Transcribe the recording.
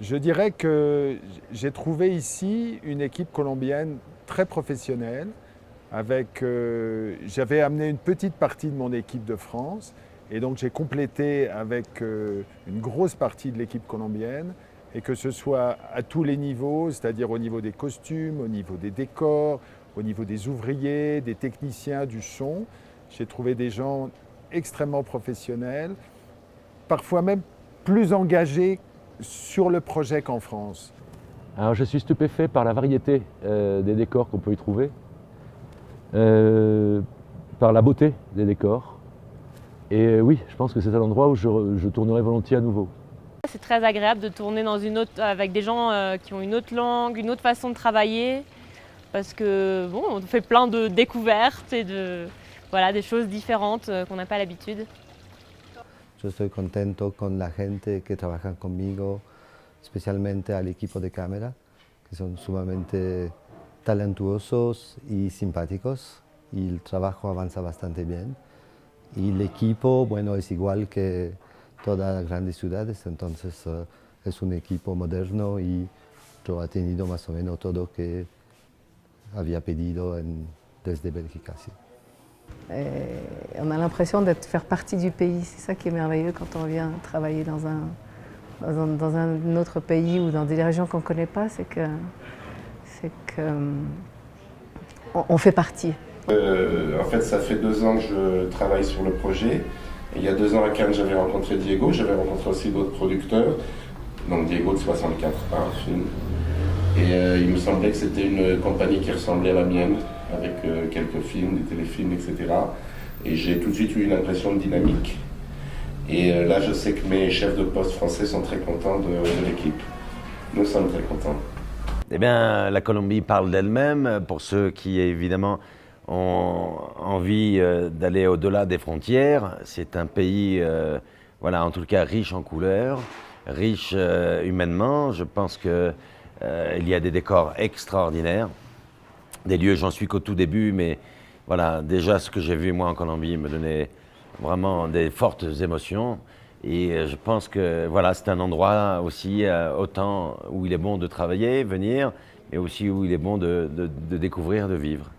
Je dirais que j'ai trouvé ici une équipe colombienne très professionnelle. J'avais amené une petite partie de mon équipe de France et donc j'ai complété avec une grosse partie de l'équipe colombienne et que ce soit à tous les niveaux, c'est-à-dire au niveau des costumes, au niveau des décors, au niveau des ouvriers, des techniciens, du son. J'ai trouvé des gens extrêmement professionnels, parfois même plus engagés sur le projet qu'en France. Alors je suis stupéfait par la variété des décors qu'on peut y trouver, par la beauté des décors. Et oui, je pense que c'est un endroit où je tournerai volontiers à nouveau. C'est très agréable de tourner avec des gens qui ont une autre langue, une autre façon de travailler, parce que bon, on fait plein de découvertes et des choses différentes qu'on n'a pas l'habitude. Yo estoy contento con la gente que trabaja conmigo, especialmente al equipo de cámara, que son sumamente talentuosos y simpáticos, y el trabajo avanza bastante bien. Y el equipo, bueno, es igual que todas las grandes ciudades, entonces es un equipo moderno y yo ha tenido más o menos todo que había pedido desde Bélgica. Sí. On a l'impression de faire partie du pays. C'est ça qui est merveilleux quand on vient travailler dans un autre pays ou dans des régions qu'on ne connaît pas, c'est que on fait partie. En fait, ça fait 2 ans que je travaille sur le projet. Et il y a 2 ans à Cannes, j'avais rencontré Diego, j'avais rencontré aussi d'autres producteurs, donc Diego de 64 par film. Et il me semblait que c'était une compagnie qui ressemblait à la mienne, avec quelques films, des téléfilms, etc. Et j'ai tout de suite eu une impression de dynamique. Et là, je sais que mes chefs de poste français sont très contents de l'équipe. Nous sommes très contents. Eh bien, la Colombie parle d'elle-même. Pour ceux qui, évidemment, ont envie d'aller au-delà des frontières, c'est un pays, voilà, en tout cas, riche en couleurs, riche humainement. Je pense que il y a des décors extraordinaires, des lieux, j'en suis qu'au tout début, mais voilà, déjà ce que j'ai vu moi en Colombie me donnait vraiment des fortes émotions. Et je pense que voilà, c'est un endroit aussi autant où il est bon de travailler, venir, mais aussi où il est bon de découvrir, de vivre.